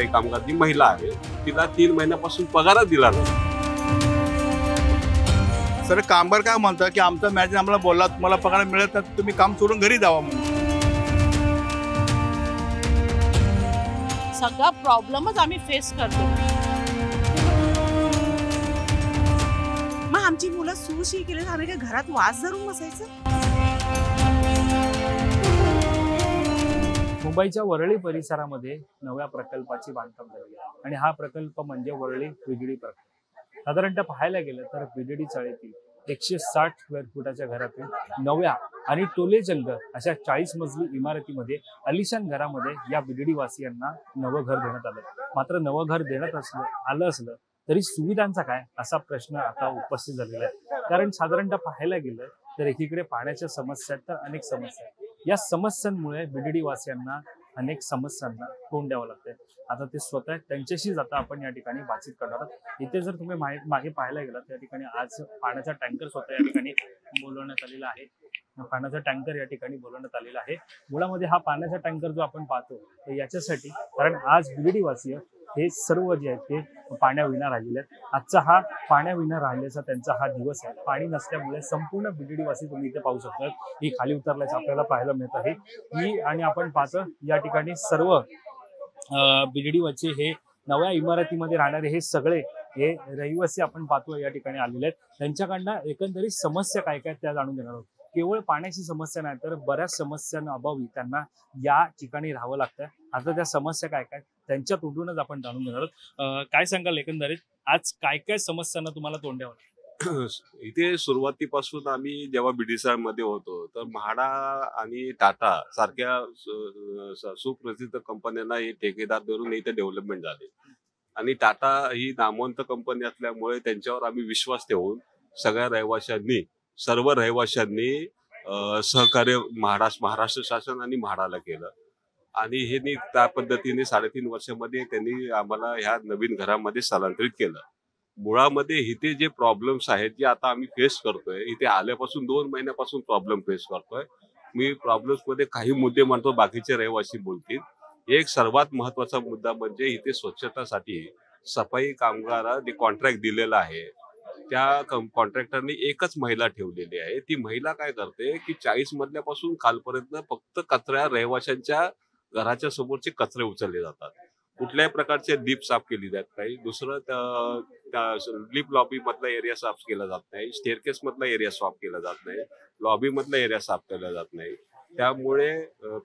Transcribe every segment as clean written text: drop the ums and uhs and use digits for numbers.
सफाई कामगार जी महिला आहे तिला 3 महिन्यापासून पगारच दिला नाही। सर कामगार काय म्हणतात की आमचा मॅनेजर आम्हाला बोलला तुम्हाला पगार मिळत नाही तुम्ही काम सोडून घरी जावा म्हणून। सगळा प्रॉब्लेमच आम्ही फेस करतो। मग आमची मुलं सुशी केली तर आम्ही काय घरात वास धरून बसायचं? मुंबईच्या वरळी परिसरामध्ये नव्या प्रकल्पाची बांधकाम झाली आहे आणि हा प्रकल्प म्हणजे वरळी बीडीडी प्रकल्प। साधारणतः पाहायला गेलं तर बीडीडी चाळीतील 160 स्क्वेअर फुटाच्या घरातील नव्या आणि टोलेजंग अशा 40 मजली इमारतीमध्ये आलिशान घरामध्ये या बीडीडी वासियांना नवं घर देण्यात आलं। मात्र नवं घर देण्यात आलं असलं तरी सुविधांचा काय असा प्रश्न आता उपस्थित झालेला आहे। कारण साधारणतः पाहायला गेलं तर एकीकडे पाण्याच्या समस्या तर अनेक समस्या आहेत। या समस्यांमुळे बीडीडी वासियांना अनेक समस्यांना तोंड द्यावं लागतंय। आता ते स्वतः त्यांच्याशीच आता आपण या ठिकाणी बातचीत करणार आहोत। इथे जर तुम्ही मागे पाहायला गेलात त्या ठिकाणी आज पाण्याचा टँकर स्वतः या ठिकाणी बोलवण्यात आलेला आहे। पाण्याचा टँकर या ठिकाणी बोलवण्यात आलेला आहे। मुळामध्ये हा पाण्याचा टँकर जो आपण पाहतो तर याच्यासाठी कारण आज बीडीडी वासीय हे सर्व जे आहेत ते पाण्याविना राहिलेले आहेत। आजचा हा पाण्याविना राहिल्याचा त्यांचा हा दिवस आहे। पाणी नसल्यामुळे संपूर्ण बीडीडी वासी तुम्ही इथे पाहू शकता ही खाली उतरल्याचं आपल्याला पाहायला मिळत आहे। ही आणि आपण पाहतो या ठिकाणी सर्व बीडीडी वासी हे नव्या इमारतीमध्ये राहणारे हे सगळे हे रहिवासी आपण पाहतो या ठिकाणी आलेले आहेत। त्यांच्याकडनं एकंदरीत समस्या काय काय त्या जाणून घेणार आहोत। केवळ पाण्याची समस्या नाही तर बऱ्याच समस्यांना अभावी त्यांना या ठिकाणी राहावं लागतं। आता त्या समस्या काय काय त्यांच्या तोंडूनच आपण जाणून घेणार आहोत। काय सांगाल एकंदरीत आज काय काय समस्यांना तुम्हाला तोंड द्यावं लागतं? इथे सुरुवातीपासून आम्ही जेव्हा बीडीडी मध्ये होतो तर म्हाडा आणि टाटा सारख्या सुप्रसिद्ध कंपन्यांना हे ठेकेदार धरून इथे डेव्हलपमेंट झाले आणि टाटा ही नामवंत कंपनी असल्यामुळे त्यांच्यावर आम्ही विश्वास ठेवून सगळ्या रहिवाशांनी सर्व रहिवाशांनी सहकार्य महाराष्ट्र शासन आणि म्हाडाला केलं आणि हे त्या पद्धतीने 3.5 वर्षामध्ये त्यांनी आम्हाला ह्या नवीन घरामध्ये स्थलांतरित केलं। मुळामध्ये इथे जे प्रॉब्लेम्स आहेत जे आता आम्ही फेस करतोय इथे आल्यापासून 2 महिन्यापासून प्रॉब्लेम फेस करतोय। मी प्रॉब्लेम्स मध्ये काही मुद्दे म्हणतो बाकीचे रहिवासी बोलतील। एक सर्वात महत्वाचा मुद्दा म्हणजे इथे स्वच्छतासाठी सफाई कामगार जे कॉन्ट्रॅक्ट दिलेला आहे त्या कॉन्ट्रॅक्टरने एकच महिला ठेवलेली आहे। ती महिला काय करते की 40 मजल्यापासून खालपर्यंत फक्त कचरा रहिवाशांच्या घराच्या समोरचे कचरे उचलले जातात। कुठल्याही प्रकारचे लिफ्ट साफ केली जात नाही। दुसरं लिफ्ट लॉबी मधला एरिया साफ केला जात नाही। स्टेअरकेस मधला एरिया साफ केला जात नाही। लॉबी मधला एरिया साफ केला जात नाही। त्यामुळे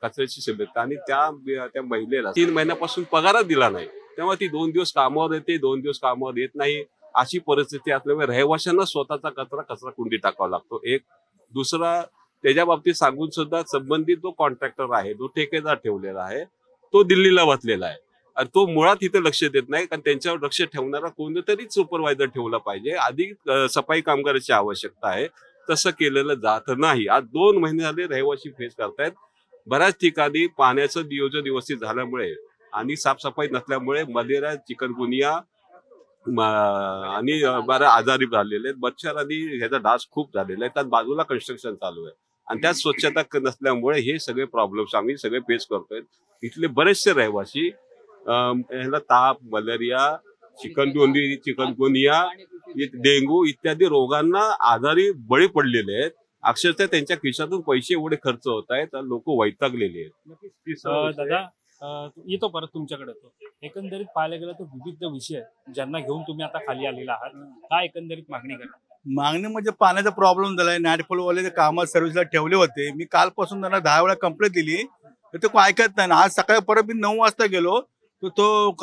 कचऱ्याची समस्या आणि त्या महिलेला 3 महिन्यापासून पगारच दिला नाही। तेव्हा ती 2 दिवस कामावर येते 2 दिवस कामावर येत नाही अशी परिस्थिती असल्यामुळे रहिवाशांना स्वतःचा कचरा कुंडी टाकावा लागतो। एक दुसरा त्याच्या बाबतीत सांगून सुद्धा संबंधित जो कॉन्ट्रॅक्टर आहे जो ठेकेदार ठेवलेला आहे तो दिल्लीला बसलेला आहे आणि तो मुळात इथे लक्ष देत नाही कारण त्यांच्यावर लक्ष ठेवणारा कोणतरी सुपरवायझर ठेवला पाहिजे। अधिक सफाई कामगाराची आवश्यकता आहे तसं केलेलं जात नाही। आज 2 महिने झाले रहिवासी फेस करतायत। बऱ्याच ठिकाणी पाण्याचं नियोजन व्यवस्थित झाल्यामुळे आणि साफसफाई नसल्यामुळे मलेरिया चिकनगुनिया आणि बऱ्या आजारी झालेले आहेत। मच्छर आणि ह्याचा डास खूप झालेला आहे। त्यात बाजूला कन्स्ट्रक्शन चालू आहे आणि त्यात स्वच्छता नसल्यामुळे हे सगळे प्रॉब्लेम्स आम्ही सगळे फेस करतोय। इथले बरेचसे रहिवासी ह्याला ताप मलेरिया चिकनगुनिया डेंगू इत्यादी रोगांना आजारी बळी पडलेले आहेत। अक्षरशः त्यांच्या खिशातून पैसे एवढे खर्च होत आहेत लोक वैतागलेले आहेत। दादा येतो परत तुमच्याकडे एकंदरीत पाहायला गेलं तर विविध विषय ज्यांना घेऊन तुम्ही आता खाली आलेला आहात काय एकंदरीत मागणी करा? मागणी म्हणजे पाण्याचा प्रॉब्लेम झालाय। नॅटफोलवाले कामात सर्व्हिसला ठेवले होते। मी कालपासून त्यांना 10 वेळा कंप्लेंट दिली तर ते ऐकत नाही। आज सकाळी परत मी 9 वाजता गेलो तर तो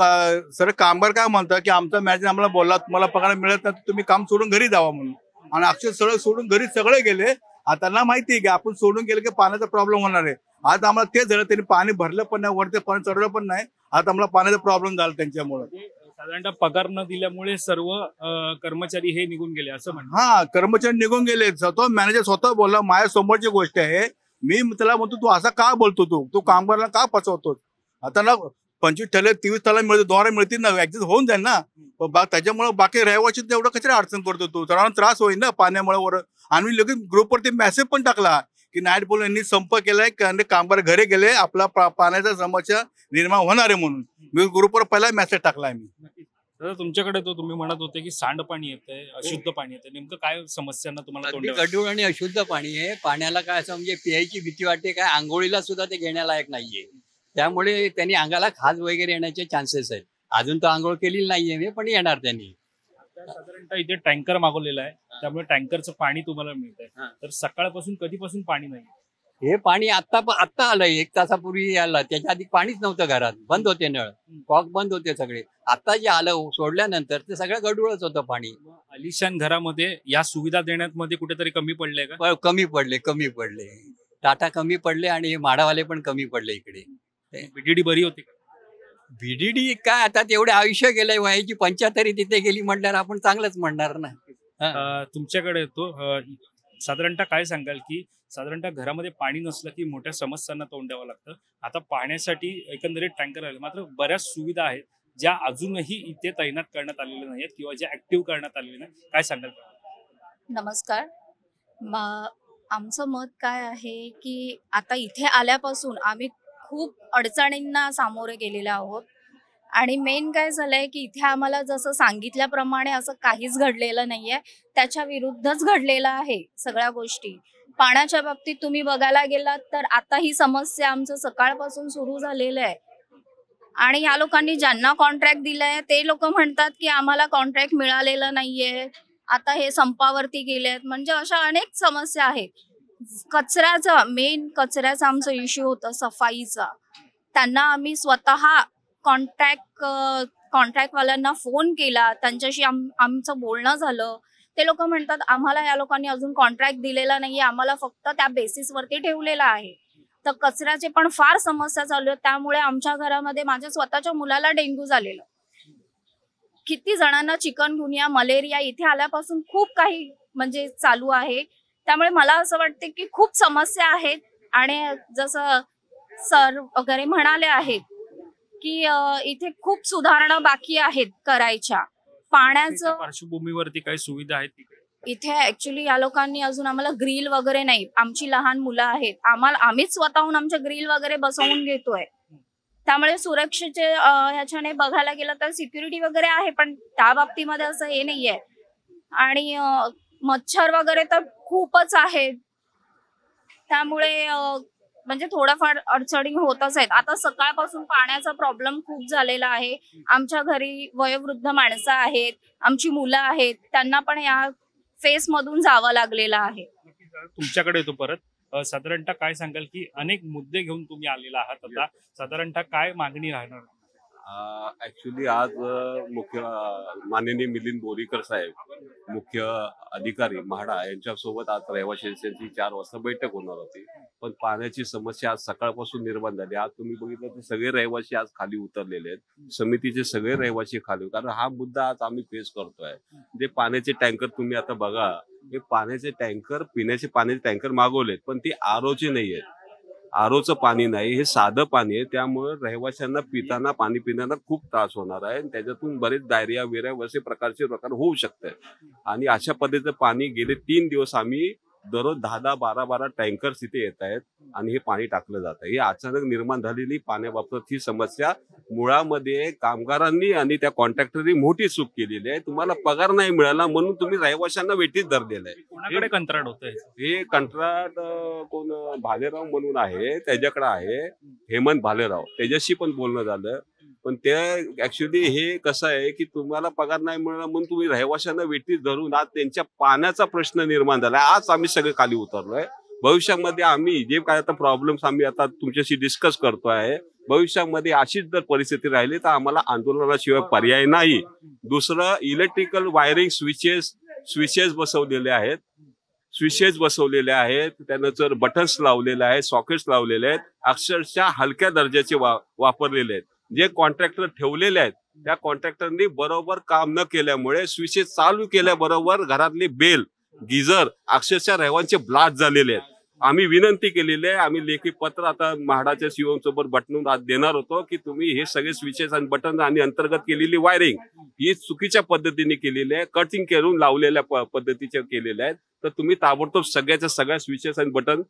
सर कामगार काय म्हणतात की आमचा मॅनेजर आम्हाला बोलला तुम्हाला पगार मिळत नाही तुम्ही काम सोडून घरी जावा म्हणून आणि अक्षर सगळं सोडून घरी सगळे गेले। आता त्यांना माहिती आहे की आपण सोडून गेले की पाण्याचा प्रॉब्लेम होणार आहे। आज आम्हाला तेच झालं त्यांनी पाणी भरलं पण नाही वरते पाणी चढवलं पण नाही। आता आम्हाला पाण्याचा प्रॉब्लेम झाला त्यांच्यामुळे। साधारणतः पगार न दिल्यामुळे सर्व कर्मचारी हे निघून गेले असं म्हणतात। हा कर्मचारी निघून गेले। स्वतः मॅनेजर स्वतः बोलला माझ्या समोरची गोष्ट आहे। मी त्याला म्हणतो तू असा का बोलतो तू कामगाराला का फसवतो? आता ना 25 ठेले 23 त्याला मिळते 2 मिळतील ना ऍडजस्ट होऊन जाईल ना। त्याच्यामुळे बाकी रहिवाशी तेवढं कचरा अडचण करतो तू सर्वांना त्रास होईल ना पाण्यामुळे। आणि लगेच ग्रुपवरती मेसेज पण टाकला की नाईट पूल यांनी संप केलाय कारण कामगार घरी गेले आपला पाण्याचा समस्या निर्माण होणार आहे म्हणून मी ग्रुपवर पहिला मेसेज टाकलाय मी. दादा तुमच्याकडे तो तुम्ही म्हणत होते की सांडपाणी येतंय, अशुद्ध पाणी येतंय, नेमकं काय समस्यांना तुम्हाला तोंड अगदी द्यावं गढूळ आणि अशुद्ध पाणी आहे. पाण्याला काय असं म्हणजे प्यायची भीती वाटते, काय आंघोळीला सुद्धा ते घेण्यालायक नाहीये. त्यामुळे त्यांनी अंगाला खाज वगैरे येण्याचे चान्सेस आहेत. अजून तर आंघोळ केलेली नाहीये मी, पण येणार त्यांनी. साधारणतः इथे टँकर मागवलेला आहे, त्यामुळे टँकरचं पाणी तुम्हाला मिळतंय. हा. तर सकाळपासून कधीपासून पाणी नाही? हे पाणी आत्ता आलंय, 1 तासापूर्वी आलं. त्याच्या आधी पाणीच नव्हतं घरात, बंद होते नळ, कॉक बंद होते सगळे. आता जे आलं सोडल्यानंतर ते सगळं गढूळच होतं पाणी. अलिशान घरामध्ये या सुविधा देण्यात मध्ये कुठेतरी कमी पडले का? कमी पडले. टाटा कमी पडले आणि हे म्हाडावाले पण कमी पडले इकडे. बीडीडी बरी होती का? बीडीडी काय आता तेवढे आयुष्य गेलंय, वयाची 75 तिथे गेली म्हटल्यावर आपण चांगलंच म्हणणार ना. तुमच्याकडे येतो साधारणतः काय सांगाल की साधारणतः घरामध्ये पाणी नसलं की मोठ्या समस्यांना तोंड द्यावं लागतं. आता पाण्यासाठी एकंदरीत टँकर आले, मात्र बऱ्याच सुविधा आहेत ज्या अजूनही इथे तैनात करण्यात आलेल्या नाहीत किंवा ज्या ऍक्टिव्ह करण्यात आलेल्या नाहीत. काय सांगाल? नमस्कार. आमचं मत काय आहे की आता इथे आल्यापासून आम्ही खूप अडचणींना सामोरे गेलेलो आहोत आणि मेन काय झालंय की इथे आम्हाला जसं सांगितल्याप्रमाणे असं काहीच घडलेलं नाहीये, त्याच्या विरुद्धच घडलेलं आहे सगळ्या गोष्टी. पाण्याच्या बाबतीत तुम्ही बघायला गेलात तर आता ही समस्या आमचं सकाळपासून सुरू झालेलं आहे आणि या लोकांनी ज्यांना कॉन्ट्रॅक्ट दिलंय ते लोक म्हणतात की आम्हाला कॉन्ट्रॅक्ट मिळालेलं नाहीये, आता हे संपावरती गेलेत. म्हणजे अशा अनेक समस्या आहेत. कचऱ्याचा आमचा इश्यू होता, सफाईचा. त्यांना आम्ही स्वतः कॉन्ट्रॅक्टवाल्यांना फोन केला, त्यांच्याशी आमचं बोलणं झालं. ते लोक म्हणतात आम्हाला या लोकांनी अजून कॉन्ट्रॅक्ट दिलेला नाहीये, आम्हाला फक्त त्या बेसिसवरती ठेवलेला आहे. तर कचऱ्याचे पण फार समस्या चालू आहेत. त्यामुळे आमच्या घरामध्ये माझ्या स्वतःच्या मुलाला डेंग्यू झालेलं, किती जणांना चिकनगुनिया, मलेरिया इथे आल्यापासून खूप काही म्हणजे चालू आहे. त्यामुळे मला असं वाटते की खूप समस्या आहेत आणि जसं सर वगैरे म्हणाले आहेत की इथे खूप सुधारणा बाकी आहेत करायच्या. पाण्याचं पार्श्वभूमीवरती काही सुविधा आहेत तिकडे? इथे ऍक्च्युली या लोकांनी अजून आम्हाला ग्रिल वगैरे नाही. आमची लहान मुलं आहेत, आम्हीच स्वतःहून आमच्या ग्रिल वगैरे बसवून घेतोय. त्यामुळे सुरक्षेचे ह्याच्याने बघायला गेलं तर सिक्युरिटी वगैरे आहे, पण त्या बाबतीमध्ये असं हे नाहीये. आणि मच्छर वगैरे तर खूपच आहेत. त्यामुळे म्हणजे थोडाफार अडचणी होतच आहेत. आता सकाळपासून पाण्याचा प्रॉब्लेम खूप झालेला आहे. आमच्या घरी वयोवृद्ध माणसं आहेत, आमची मुलं आहेत, त्यांना पण या फेस मधून जावं लागलेलं आहे. तुमच्याकडे येतो परत. साधारणतः काय सांगाल की अनेक मुद्दे घेऊन तुम्ही आलेला आहात, आता साधारणतः काय मागणी राहणार? ऍक्च्युली आज मुख्य माननीय मिलिंद बोरीकर साहेब, मुख्य अधिकारी म्हाडा, यांच्यासोबत आज रहिवाशांची 4 वाजता बैठक होणार होती. पण पाण्याची समस्या आज सकाळपासून निर्माण झाली. आज तुम्ही बघितलं तर सगळे रहिवासी आज खाली उतरलेले आहेत. समितीचे सगळे रहिवासी खाली, कारण हा मुद्दा आज आम्ही फेस करतोय. जे पाण्याचे टँकर तुम्ही आता बघा, हे पाण्याचे टँकर, पिण्याचे पाण्याचे टँकर मागवलेत, पण ते आरओचे नाही आहेत. आरओचं पाणी नाही, हे साधं पाणी आहे. त्यामुळे रहिवाशांना पाणी पिताना खूप त्रास होणार आहे. त्याच्यातून बरेच डायरिया विरिया असे प्रकार होऊ शकतात. आणि अशा पद्धतीचं पाणी गेले 3 दिवस आम्ही दररोज 10-10, 12-12 टँकर्स इथे येत आहेत आणि हे पाणी टाकलं जात आहे. ही अचानक निर्माण झालेली पाण्याबाबत ही समस्या मुळामध्ये कामगारांनी आणि त्या कॉन्ट्रॅक्टरनी मोठी चूक केलेली आहे. तुम्हाला पगार नाही मिळाला म्हणून तुम्ही रहिवाशांना वेठीस धरलेलं आहे. कोणाकडे कंत्राट होत आहे? हे कंत्राट कोण भालेराव म्हणून आहे, त्याच्याकडे आहे, हेमंत भालेराव. त्याच्याशी पण बोलणं झालं. पण ते ऍक्च्युली हे कसं आहे की तुम्हाला पगार नाही मिळाला म्हणून तुम्ही रहिवाशांना वेठीस धरून आज त्यांच्या पाण्याचा प्रश्न निर्माण झाला. आज आम्ही सगळे खाली उतरलोय. भविष्यामध्ये आम्ही जे काय आता प्रॉब्लेम्स आम्ही आता तुमच्याशी डिस्कस करतोय, भविष्यामध्ये अशीच जर परिस्थिती राहिली तर आम्हाला आंदोलनाशिवाय पर्याय नाही. दुसरं, इलेक्ट्रिकल वायरिंग स्विचेस बसवलेले आहेत, त्यानंतर बटन्स लावलेले आहेत, सॉकेट्स लावलेले आहेत, अक्षरशः हलक्या दर्जाचे वापरलेले आहेत. जे कॉन्ट्रॅक्टर ठेवलेले आहेत त्या कॉन्ट्रॅक्टरनी बरोबर काम न केल्यामुळे स्विचेस चालू केल्याबरोबर घरातले बेल, गिझर अक्षरशः रहिवाशांचे ब्लास्ट झालेले आहेत. आम्ही विनंती केलेली आहे. आम्ही लेखी पत्र आता म्हाडाच्या सीओ सोबत बटवून आज देणार होतो की तुम्ही हे सगळे स्विचेस आणि बटन आणि अंतर्गत केलेली वायरिंग ही चुकीच्या पद्धतीने केलेली आहे, कटिंग करून लावलेल्या पद्धतीचे केलेल्या आहेत. तर तुम्ही ताबडतोब सगळ्या स्विचेस आणि बटन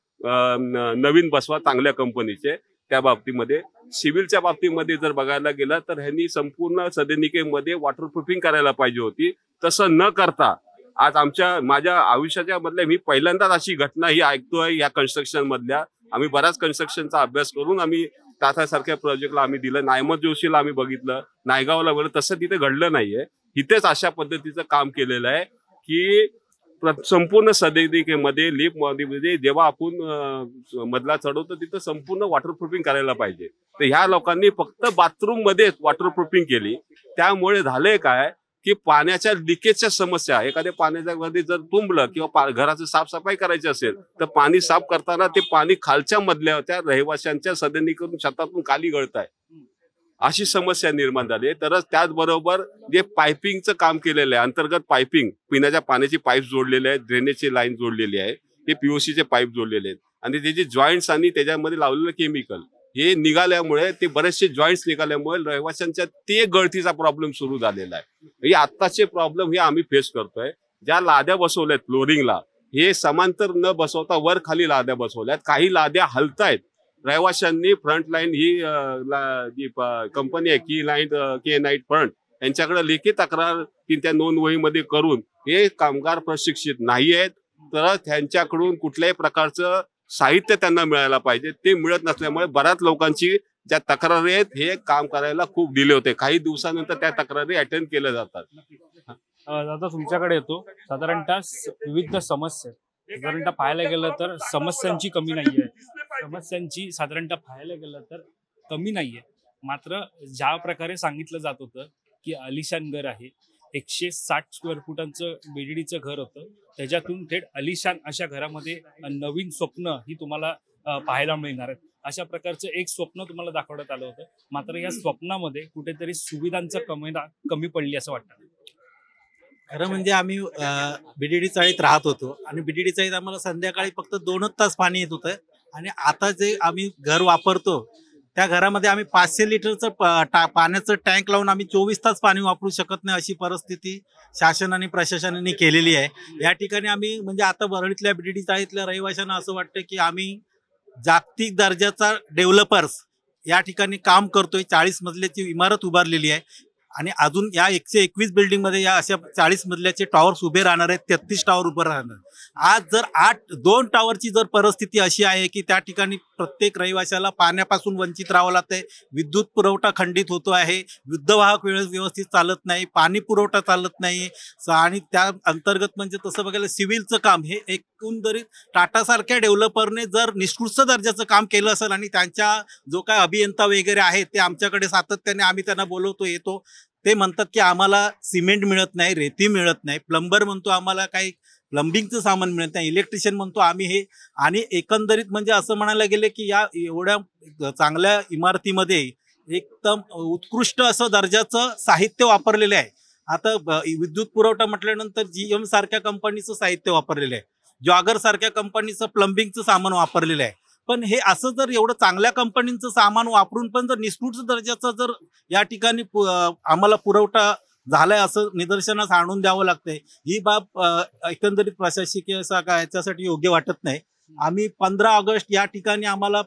नवीन बसवा चांगल्या कंपनीचे. त्या बाबतीमध्ये सिव्हिलच्या बाबतीमध्ये जर बघायला गेलं तर ह्यांनी संपूर्ण सदनिकेमध्ये वॉटरप्रूफिंग करायला पाहिजे होती. तसं न करता आज माझ्या आयुष्याच्या मधल्या मी पहिल्यांदाच अशी घटना ही ऐकतोय या कन्स्ट्रक्शन मधल्या. आम्ही बराच कन्स्ट्रक्शनचा अभ्यास करून आम्ही टाटासारख्या प्रोजेक्टला आम्ही दिलं, नायमत जोशीला आम्ही बघितलं, नायगावला बघितलं, तसं तिथे घडलं नाहीये. इथेच अशा पद्धतीचं काम केलेलं आहे की संपूर्ण सदनिकेमध्ये लिफ्टमध्ये जेव्हा आपण मधला चढवतो तिथं संपूर्ण वॉटरप्रूफिंग करायला पाहिजे. तर ह्या लोकांनी फक्त बाथरूम मध्येच वॉटरप्रूफिंग केली. त्यामुळे झालंय काय की पाण्याच्या लिकेजच्या समस्या, एखाद्या पाण्याच्या मध्ये जर तुंबलं किंवा घराची साफसफाई करायची असेल तर पाणी साफ करताना ते पाणी खालच्या मधल्या त्या रहिवाशांच्या सदनीकडून छतातून खाली गळत आहे, अशी समस्या निर्माण झाली. तरच त्याचबरोबर जे पायपिंगचं काम केलेलं आहे, अंतर्गत पायपिंग, पिण्याच्या पाण्याची पाईप जोडलेले आहेत, ड्रेनेजची लाईन जोडलेली आहे, हे पीओसीचे पाईप जोडलेले आहेत आणि त्याचे जॉईंट्स आणि त्याच्यामध्ये लावलेलं केमिकल हे निघाल्यामुळे, ते बरेचसे जॉईंट्स निघाल्यामुळे रहिवाशांच्या ते गळतीचा प्रॉब्लेम सुरू झालेला आहे. हे आत्ताचे प्रॉब्लेम हे आम्ही फेस करतोय. ज्या लाद्या बसवल्यात फ्लोरिंगला, हे समांतर न बसवता वर खाली लाद्या बसवल्यात. काही लाद्या हलतायत. रहिवाशांनी फ्रंटलाईन ही कंपनी आहे के नाईट फ्रंट, यांच्याकडे लेखी तक्रार त्या नोंदवहीमध्ये करून हे कामगार प्रशिक्षित नाही आहेत, तर त्यांच्याकडून कुठल्याही प्रकारचं साहित्य त्यांना मिळायला पाहिजे. ते मिळत नसल्यामुळे बऱ्याच लोकांची ज्या तक्रारी आहेत हे काम करायला खूप डिले होते. काही दिवसानंतर त्या तक्रारी अटेंड केल्या जातात. आता तुमच्याकडे येतो. साधारणतः विविध समस्या, साधारणतः पाहायला गेलं तर समस्यांची कमी नाहीये. समस्यांची साधारणतः पाहायला गेलं तर कमी नाहीये. मात्र ज्या प्रकारे सांगितलं जात होतं की अलिशान घर आहे, 160 स्क्वेअर फुटांचं बीडीडीचं घर होतं, त्याच्यातून थेट अलिशान अशा घरामध्ये नवीन स्वप्न ही तुम्हाला पाहायला मिळणार आहेत. अशा प्रकारचं एक स्वप्न तुम्हाला दाखवण्यात आलं होतं. मात्र या स्वप्नामध्ये कुठेतरी सुविधांचं कमी पडली असं वाटतं. खरं म्हणजे आम्ही बीडीडी चाळीत राहत होतो आणि बीडीडी चाळीत आम्हाला संध्याकाळी फक्त 2च तास पाणी येत होतं आणि आता जे आम्ही घर वापरतो त्या घरामध्ये आम्ही 500 लिटरचं पाण्याचं टँक लावून आम्ही 24 तास पाणी वापरू शकत नाही, अशी परिस्थिती शासन आणि प्रशासनाने केलेली आहे. या ठिकाणी आम्ही म्हणजे आता वरळीतल्या बीडीडी चाळीतल्या रहिवाशांना असं वाटतं की आम्ही जागतिक दर्जाचा डेव्हलपर्स या ठिकाणी काम करतोय. 40 मजल्याची इमारत उभारलेली आहे आणि अजून या 121 बिल्डिंग मध्ये या अशा 40 मजल्याचे टॉवर्स उभे राहणार आहेत, 33 टॉवर उभे राहणार. आज जर 2 टॉवरची जर परिस्थिती अशी आहे की त्या ठिकाणी प्रत्येक रहिवाशाला पाण्यापासून वंचित राहावं लागतंय, विद्युत पुरवठा खंडित होतो आहे, विद्युतवाहक व्यवस्थित चालत नाही, पाणी पुरवठा चालत नाही आणि त्या अंतर्गत म्हणजे तसं बघायला सिव्हिलचं काम हे एकंदरीत टाटासारख्या डेव्हलपरने जर निष्कृष्ट दर्जाचं काम केलं असेल आणि त्यांच्या जो काय अभियंता वगैरे आहेत ते आमच्याकडे सातत्याने आम्ही त्यांना बोलवतो येतो, ते म्हणतात की आम्हाला सिमेंट मिळत नाही, रेती मिळत नाही, प्लंबर म्हणतो आम्हाला काही प्लंबिंगचं सामान मिळत नाही, इलेक्ट्रिशियन म्हणतो आम्ही हे. आणि एकंदरीत म्हणजे असं म्हणायला गेले की या एवढ्या चांगल्या इमारतीमध्ये एकदम उत्कृष्ट असं दर्जाचं साहित्य वापरलेलं आहे. आता विद्युत पुरवठा म्हटल्यानंतर GM सारख्या कंपनीचं साहित्य वापरलेलं आहे, जॉगर सारख्या कंपनीचं प्लंबिंगचं सामान वापरलेलं आहे. पण हे असं जर एवढं चांगल्या कंपनीचं सामान वापरून पण जर निष्कृष्ट दर्जाचा जर या ठिकाणी आम्हाला पुरवठा झालाय असं निदर्शनास आणून द्यावं लागतंय, ही बाब एकंदरीत प्रशासकीय याच्यासाठी योग्य वाटत नाही. आम्ही 15 ऑगस्ट या ठिकाणी आम्हाला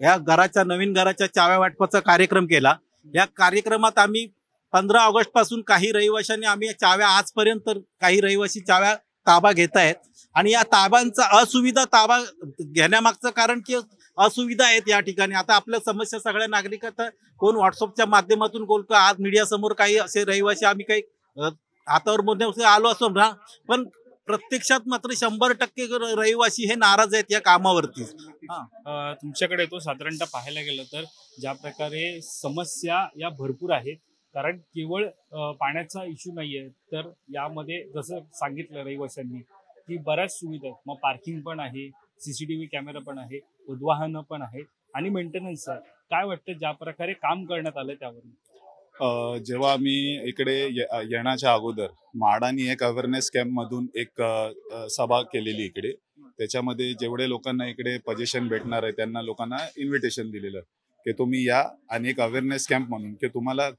या नवीन घराच्या चाव्या वाटपाचा कार्यक्रम केला. या कार्यक्रमात आम्ही 15 ऑगस्ट पासून काही रहिवाशांनी आम्ही चाव्या आजपर्यंत काही रहिवासी चाव्या ताबा घेत आहेत आणि या ताबांचा असुविधा ताबा घेण्यामागचं कारण की असुविधा आहेत या ठिकाणी. आता आपल्या समस्या सगळ्या नागरिक आता कोण व्हॉट्सअपच्या माध्यमातून बोलतो, आज मीडिया समोर काही असे रहिवासी आम्ही काही हातावर मोजण्यासाठी आलो असतो ना, पण प्रत्यक्षात मात्र 100% रहिवासी हे नाराज आहेत या कामावरती. तुमच्याकडे तो साधारणतः पाहायला गेलं तर ज्या प्रकारे समस्या या भरपूर आहेत, कारण केवळ पाण्याचा इश्यू नाहीये, तर यामध्ये जसं सांगितलं रहिवाशांनी की बऱ्याच सुविधा आहेत. मग पार्किंग पण आहे, CCTV कॅमेरा पण आहे, उद्वाहनं पण आहेत आणि मेंटेनन्स आहे. काय वाटतं ज्या प्रकारे काम करण्यात आलं त्यावर? जेव्हा आम्ही इकडे येण्याच्या अगोदर म्हाडानी एक अवेअरनेस कॅम्प मधून एक सभा केलेली इकडे, त्याच्यामध्ये जेवढे लोकांना इकडे पोझिशन भेटणार आहे त्यांना लोकांना इन्व्हिटेशन दिलेलं की तुम्ही या, आणि एक अवेअरनेस कॅम्प म्हणून की तुम्हाला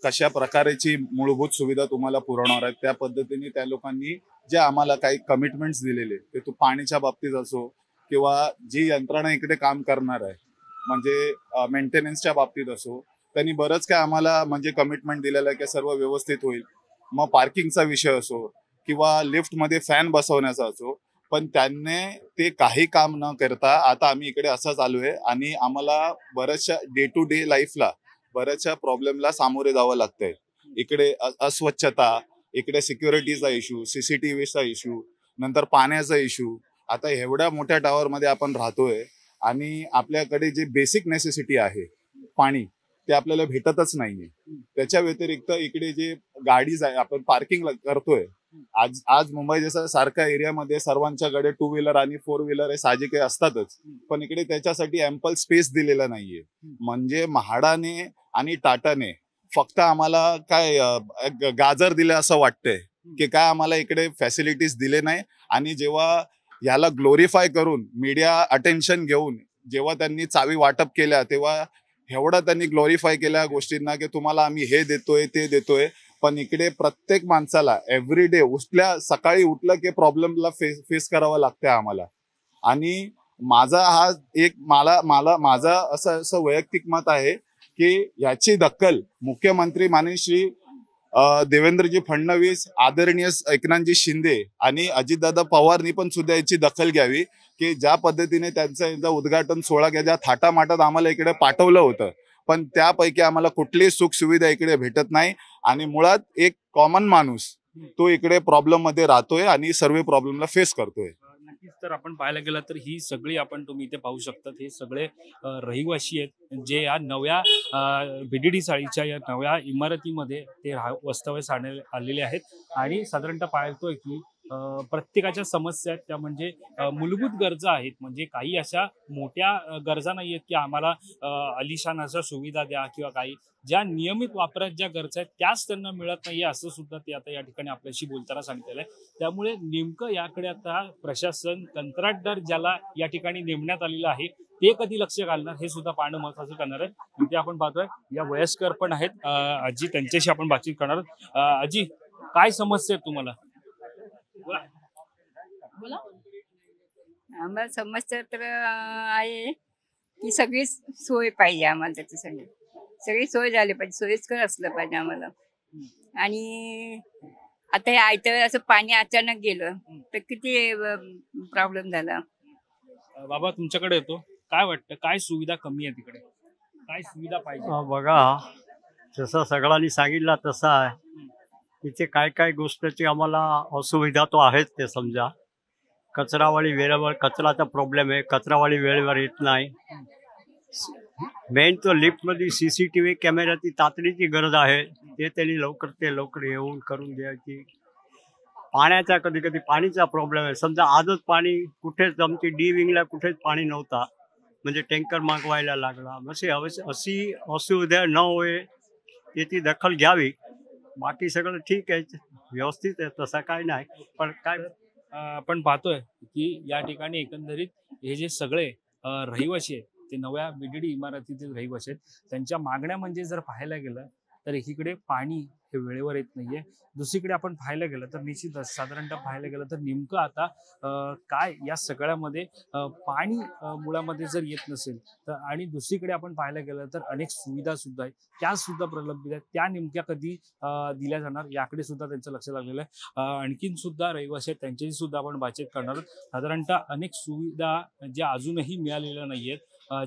कशा प्रकारची मूलभूत सुविधा तुम्हाला पुरवणार आहेत त्या पद्धतीने त्या लोकांनी जे आम्हाला काही कमिटमेंट्स दिलेले ते तो पाणीच्या बाबतीत असो किंवा जी यंत्रणा इकडे काम करणार आहे म्हणजे मेंटेनन्सच्या बाबतीत असो, त्यांनी बरंच काय आम्हाला म्हणजे कमिटमेंट दिलेलं आहे की सर्व व्यवस्थित होईल. मग पार्किंगचा विषय असो किंवा लिफ्टमध्ये फॅन बसवण्याचा असो, पण त्यांनी ते काही काम न करता आता आम्ही इकडे असंच आलो आहे आणि आम्हाला बऱ्याचशा डे टू डे लाईफला बऱ्याचशा प्रॉब्लेमला सामोरे जावं लागतंय. इकडे अस्वच्छता, इकडे सिक्युरिटीचा इश्यू, CCTVचा इश्यू, नंतर पाण्याचा इश्यू. आता एवढ्या मोठ्या टावरमध्ये आपण राहतोय आणि आपल्याकडे जे बेसिक नेसेसिटी आहे पाणी ते आपल्याला भेटतच नाहीये. त्याच्या व्यतिरिक्त इकडे जे गाडीज आहे आपण पार्किंग करतोय, आज मुंबई जसं सारख्या एरियामध्ये सर्वांच्याकडे 2 व्हीलर आणि 4 व्हीलर हे साहजिक असतातच, पण इकडे त्याच्यासाठी अँपल स्पेस दिलेला नाहीये. म्हणजे म्हाडाने आणि टाटाने फक्त आम्हाला काय गाजर दिलं असं वाटतंय की काय आम्हाला इकडे फॅसिलिटीज दिले नाही. आणि जेव्हा याला ग्लोरिफाय करून मीडिया अटेन्शन घेऊन जेव्हा त्यांनी चावी वाटप केल्या तेव्हा एवढा त्यांनी ग्लोरिफाय केल्या गोष्टींना की तुम्हाला आम्ही हे देतोय ते देतोय, पण इकडे प्रत्येक माणसाला एव्हरीडे सकाळी उठलं की प्रॉब्लेमला फेस करावं लागतंय आम्हाला. आणि माझा असं वैयक्तिक मत आहे की याची दखल मुख्यमंत्री माननीय श्री देवेंद्रजी फडणवीस, आदरणीय एकनाथजी शिंदे आणि अजितदादा पवारनी पण सुद्धा याची दखल घ्यावी की ज्या पद्धतीने त्यांचा उद्घाटन सोहळा ज्या थाटामाटात आम्हाला इकडे पाठवलं होतं, पण त्यापैकी आम्हाला कुठलीही सुख सुविधा इकडे भेटत नाही. आणि मुळात एक कॉमन माणूस तो इकडे प्रॉब्लेम मध्ये राहतोय आणि सर्व प्रॉब्लेमला फेस करतोय. नक्कीच. तर आपण पाहायला गेलं तर ही सगळी तुम्ही इथे पाहू शकतात, हे सगळे रहिवासी आहेत जे या नव्या BDD चाळीच्या या नव्या इमारतीमध्ये ते वास्तव्यास आलेले आहेत. आणि साधारणतः पाहतोय की प्रत्येकाच्या समस्या आहेत त्या म्हणजे मूलभूत गरजा आहेत. म्हणजे काही अशा मोठ्या गरजा नाही आहेत की आम्हाला आलिशान अशा सुविधा द्या किंवा काही, ज्या नियमित वापरात ज्या गरजा आहेत त्याच त्यांना मिळत नाहीये असं सुद्धा ते आता या ठिकाणी आपल्याशी बोलताना सांगितलेलं आहे. त्यामुळे नेमकं याकडे आता प्रशासन, कंत्राटदार ज्याला या ठिकाणी नेमण्यात आलेलं आहे ते कधी लक्ष घालणार हे सुद्धा पाहणं महत्वाचं करणार आहे. इथे आपण पाहतोय या वयस्कर पण आहेत आजी, त्यांच्याशी आपण बातचीत करणार आहोत. आजी, काय समस्या आहेत तुम्हाला? बोला. आम्हाला समस्या तर आहे की सगळी सोय पाहिजे आम्हाला, त्याच्यासाठी सगळी सोय झाली पाहिजे, सोयीस्कर असलं पाहिजे आम्हाला. आणि आता हे आयतं असं पाणी अचानक गेलं तर किती प्रॉब्लेम झाला. बाबा तुमच्याकडे येतो, काय वाटतं काय सुविधा कमी आहे तिकडे, काय सुविधा पाहिजे? बघा, जसं सगळ्यांनी सांगितलं तसं आहे. इथे काय काय गोष्टीची आम्हाला असुविधा तो आहेच. ते समजा कचरावाळी वेळेवर, कचराचा प्रॉब्लेम आहे, कचरावाळी वेळेवर येत नाही. मेन तो लिफ्टमध्ये CCTV कॅमेऱ्याची तातडीची गरज आहे, ते त्यांनी लवकर येऊन करून द्यायची. पाण्याचा कधी कधी पाणीचा प्रॉब्लेम आहे. समजा आजच पाणी कुठेच आमची D विंगला कुठेच पाणी नव्हता, म्हणजे टँकर मागवायला लागला. अशी असुविधा न होय याची दखल घ्यावी. बाकी सगळं ठीक आहे, व्यवस्थित आहे, तसं काय नाही. पण काय आपण पाहतोय की या ठिकाणी एकंदरीत हे जे सगळे रहिवासी आहेत ते नव्या BDD इमारतीतील रहिवासी आहेत. त्यांच्या मागण्या म्हणजे जर पाहायला गेलं तर एकीकडे पाणी हे वेळेवर येत नाहीये, दुसरीकडे आपण पाहायला गेलं तर निश्चितच साधारणतः पाहायला गेलं तर नेमकं आता काय या सगळ्यामध्ये पाणी मुळामध्ये जर येत नसेल तर, आणि दुसरीकडे आपण पाहायला गेलं तर अनेक सुविधा सुद्धा आहेत त्या सुद्धा प्रलंबित आहेत, त्या नेमक्या कधी दिल्या जाणार याकडे सुद्धा त्यांचं लक्ष लागलेलं आहे. आणखीन सुद्धा रहिवासी आहेत त्यांच्याशी सुद्धा आपण बातचीत करणार आहोत. साधारणतः अनेक सुविधा ज्या अजूनही मिळालेल्या नाहीयेत.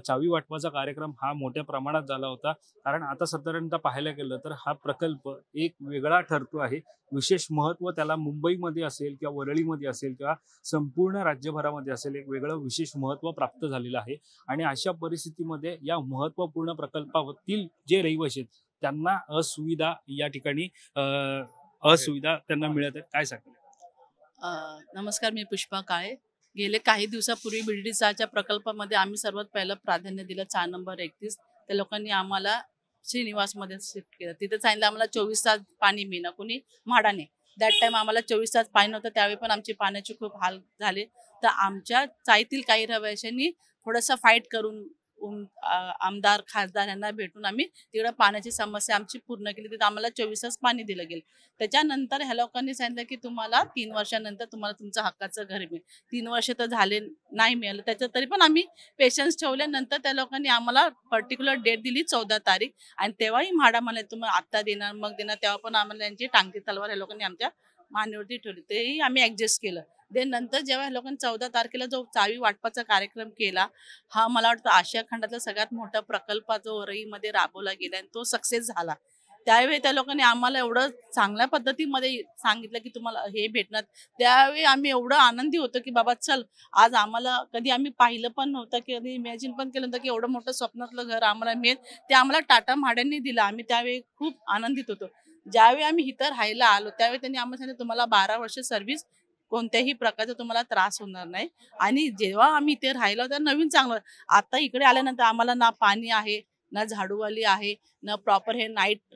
चावी वाटपाचा कार्यक्रम हा मोठ्या प्रमाणात झाला होता, कारण आता साधारणतः पाहायला गेलं तर हा प्रकल्प एक वेगळा ठरतो आहे. विशेष महत्त्व त्याला मुंबईमध्ये असेल किंवा वरळीमध्ये असेल किंवा संपूर्ण राज्यभरामध्ये असेल एक वेगळं विशेष महत्त्व प्राप्त झालेलं आहे. आणि अशा परिस्थितीमध्ये या महत्त्वपूर्ण प्रकल्पातील जे रहिवासी आहेत त्यांना असुविधा या ठिकाणी असुविधा त्यांना मिळत आहेत. काय सांगता? नमस्कार, मी पुष्पा काळे. गेले काही दिवसापूर्वी BDD प्रकल्पामध्ये आम्ही सर्वात पहिलं प्राधान्य दिलं 4 नंबर 31. त्या लोकांनी आम्हाला श्रीनिवासमध्ये शिफ्ट केलं. तिथे सांगितलं आम्हाला 24 तास पाणी मिळणार, कोणी म्हाडाने. दॅट टाइम आम्हाला 24 तास पाणी नव्हतं, त्यावेळी पण आमचे पाण्याचे खूप हाल झाले. तर आमच्या चाळीतील काही रहिवाशांनी थोडंसं फाईट करून आमदार खासदार यांना भेटून आम्ही तिकडे पाण्याची समस्या आमची पूर्ण केली. तिथं आम्हाला 24 तास पाणी दिलं गेलं. त्याच्यानंतर ह्या लोकांनी सांगितलं की तुम्हाला 3 वर्षानंतर तुम्हाला तुमचं हक्काचं घर मिळेल. 3 वर्ष तर झाले नाही मिळालं. त्याच्यात तरी पण आम्ही पेशन्स ठेवल्यानंतर त्या लोकांनी आम्हाला पर्टिक्युलर डेट दिली 14 तारीख आणि तेव्हाही म्हाडा म्हणाले तुम्हाला आत्ता देणार मग देणार. तेव्हा पण आम्हाला यांची टांगती तलवार ह्या लोकांनी आमच्या मानेवरती ठेवली. तेही आम्ही ऍडजस्ट केलं. नंतर जेव्हा ह्या लोकांनी 14 तारखेला जो चावी वाटपाचा कार्यक्रम केला, हा मला वाटतं आशिया खंडातला सगळ्यात मोठा प्रकल्प जो वरईमध्ये राबवला गेला आणि तो सक्सेस झाला. त्यावेळी त्या लोकांनी आम्हाला एवढं चांगल्या पद्धतीमध्ये सांगितलं की तुम्हाला हे भेटणार. त्यावेळी आम्ही एवढं आनंदी होतो की बाबा चल, आज आम्हाला कधी आम्ही पाहिलं पण नव्हतं, की कधी इमॅजिन पण केलं नव्हतं की एवढं मोठं स्वप्नातलं घर आम्हाला मिळेल. ते आम्हाला टाटा म्हाड्यांनी दिलं. आम्ही त्यावेळी खूप आनंदित होतो. ज्यावेळी आम्ही इथं राहायला आलो त्यावेळी त्यांनी आम्हाला सांगितलं तुम्हाला 12 वर्ष सर्व्हिस, कोणत्याही प्रकारचा तुम्हाला त्रास होणार नाही. आणि जेव्हा आम्ही इथे राहिलो तर नवीन चांगलं. आता इकडे आल्यानंतर आम्हाला ना पाणी आहे, ना झाडूवाली आहे, ना प्रॉपर हे नाईट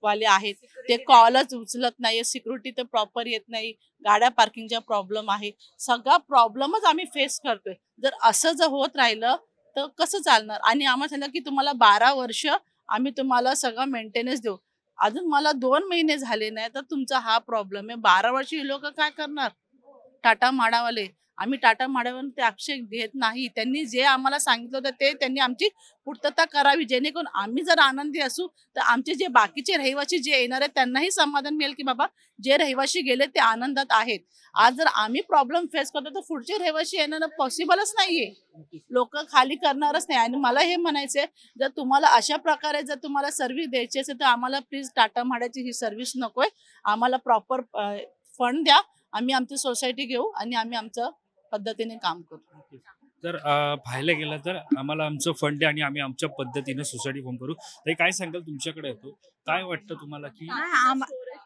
वाले आहेत. ते कॉलच उचलत नाही, सिक्युरिटी तर प्रॉपर येत नाही, गाड्या पार्किंगचा प्रॉब्लेम आहे. सगळा प्रॉब्लेमच आम्ही फेस करतोय. जर असं जर होत राहिलं तर कसं चालणार. आणि आम्हाला सांगितलं की तुम्हाला 12 वर्ष आम्ही तुम्हाला सगळं मेंटेनन्स देऊ. अजून मला 2 महिने झाले नाही तर तुमचा हा प्रॉब्लेम आहे. 12 वर्ष ही लोक काय करणार. टाटा म्हाडावाले, आम्ही टाटा म्हाडावर ते आक्षेप घेत नाही. त्यांनी जे आम्हाला सांगितलं होतं ते त्यांनी आमची पूर्तता करावी, जेणेकरून आम्ही जर आनंदी असू तर आमचे जे बाकीचे रहिवासी जे येणार आहेत त्यांनाही समाधान मिळेल की बाबा जे रहिवासी गेले ते आनंदात आहेत. आज जर आम्ही प्रॉब्लेम फेस करतो तर पुढचे रहिवासी येणं पॉसिबलच नाहीये. लोक खाली करणारच नाही. आणि मला हे म्हणायचंय, जर तुम्हाला अशा प्रकारे जर तुम्हाला सर्व्हिस द्यायची असेल तर आम्हाला प्लीज टाटा म्हाडाची ही सर्व्हिस नकोय. आम्हाला प्रॉपर फंड द्या, आम्ही आमची सोसायटी घेऊ आणि आम्ही आमच्या पद्धतीने काम करू. तर पाहायला गेलं तर आम्हाला आमचं फंड द्या आणि आम्ही आमच्या पद्धतीने सोसायटी फॉर्म करू. तर काय सांगाल, तुमच्याकडे येतो काय वाटतं तुम्हाला की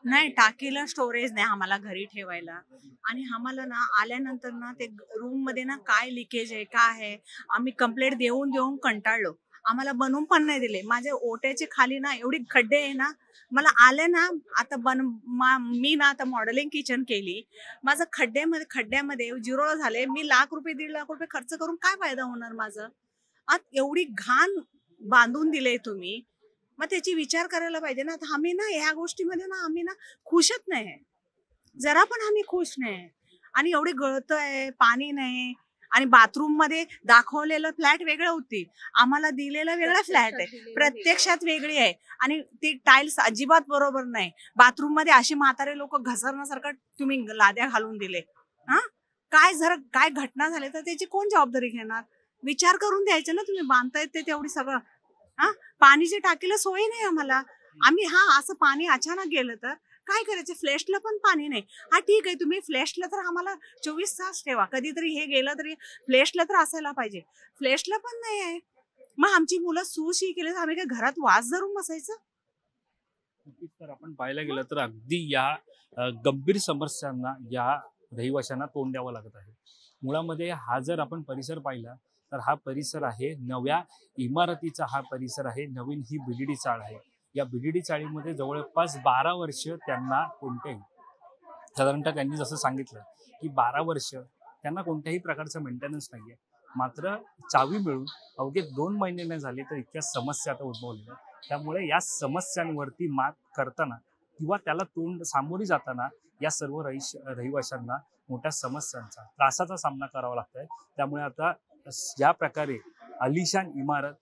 नाही, टाकीला स्टोरेज नाही आम्हाला घरी ठेवायला. आणि आम्हाला ना आल्यानंतर ना ते रूम मध्ये ना काय लिकेज आहे काय आहे आम्ही कंप्लेंट देऊन देऊन कंटाळलो. आम्हाला बनवून पण नाही दिले. माझ्या ओट्याचे खाली ना एवढी खड्डे आहे ना, मला आले ना आता मी ना आता मॉडेलिंग किचन केली. माझं खड्ड्यामध्ये 0 झाले. मी ₹1,00,000 ₹1,50,000 खर्च करून काय फायदा होणार माझं. आज एवढी घाण बांधून दिले तुम्ही, मग त्याची विचार करायला पाहिजे ना. तर आम्ही ना ह्या गोष्टीमध्ये ना आम्ही ना खुशच नाही, जरा पण आम्ही खुश नाही. आणि एवढे गळतंय, पाणी नाही. आणि बाथरूम मध्ये दाखवलेलं फ्लॅट वेगळं होती, आम्हाला दिलेलं वेगळा फ्लॅट आहे, प्रत्यक्षात वेगळी आहे. आणि ती टाईल्स अजिबात बरोबर नाही. बाथरूम मध्ये अशी म्हातारे लोक घसरण्यासारखं तुम्ही लाद्या घालून दिले. काय घटना झाली तर त्याची कोण जबाबदारी घेणार. विचार करून द्यायचं ना तुम्ही. बांधतायत ते तेवढी सगळं. पाणीची टाकीला सोय नाही आम्हाला. आम्ही असं पाणी अचानक गेलं तर काय करायचं. फ्लॅशला पण पाणी नाही. ठीक आहे, तुम्ही फ्लॅशला तर आम्हाला 24 तास ठेवा. कधीतरी हे गेलं तरी फ्लॅशला तर असायला पाहिजे. फ्लॅशला पण नाही आहे. मग आमची मुलं सुशी केली तर आम्ही काय घरात वास धरून बसायचं. तर आपण पाहायला गेलं तर अगदी या गंभीर समस्यांना या रहिवाशांना तोंड द्यावं लागत आहे. मुळामध्ये हा जर आपण परिसर पाहिला तर हा परिसर आहे नव्या इमारतीचा, हा परिसर आहे. नवीन ही बीडीडी चाळ आहे. या बीडीडी चाळीमध्ये जवळपास 12 वर्ष त्यांना कोणतेही, साधारणतः त्यांनी जसं सांगितलं की 12 वर्ष त्यांना कोणत्याही प्रकारचं मेंटेनन्स नाही आहे. मात्र चावी मिळून अवघे 2 महिने नाही झाले तर इतक्या समस्या आता उद्भवलेल्या. त्यामुळे या समस्यांवरती मात करताना किंवा त्याला तोंड सामोरी जाताना या सर्व रहिवाशांना मोठ्या समस्यांचा, त्रासाचा सामना करावा लागतोय. त्यामुळे आता या प्रकारे आलिशान इमारत,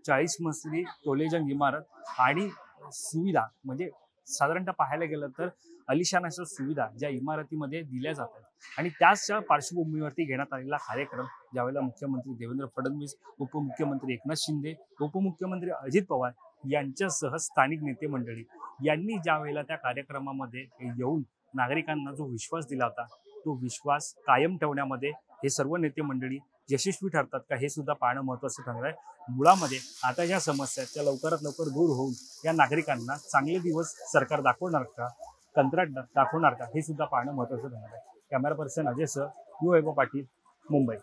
40 मजली टोलेजंग इमारत आणि सुविधा, म्हणजे साधारणतः पाहायला गेलं तर आलिशान अशा सुविधा ज्या इमारतीमध्ये दिल्या जातात आणि त्याच्या पार्श्वभूमीवरती घेण्यात आलेला कार्यक्रम, ज्यावेळेला मुख्यमंत्री देवेंद्र फडणवीस, उपमुख्यमंत्री एकनाथ शिंदे, उपमुख्यमंत्री अजित पवार यांच्यासह स्थानिक नेते मंडळी यांनी ज्या वेळेला त्या कार्यक्रमामध्ये येऊन नागरिकांना जो विश्वास दिला होता, तो विश्वास कायम ठेवण्यामध्ये हे सर्व नेते मंडळी यशस्वी ठरतात का, हे सुद्धा पाहणं महत्त्वाचं ठरणार आहे. मुळामध्ये आता या समस्या त्या लवकरात लवकर दूर होऊन या नागरिकांना चांगले दिवस सरकार दाखवणार का, कंत्राट दाखवणार का, हे सुद्धा पाहणं महत्त्वाचं ठरणार आहे. कॅमेरा पर्सन अजय सह, यू पाटील, मुंबई.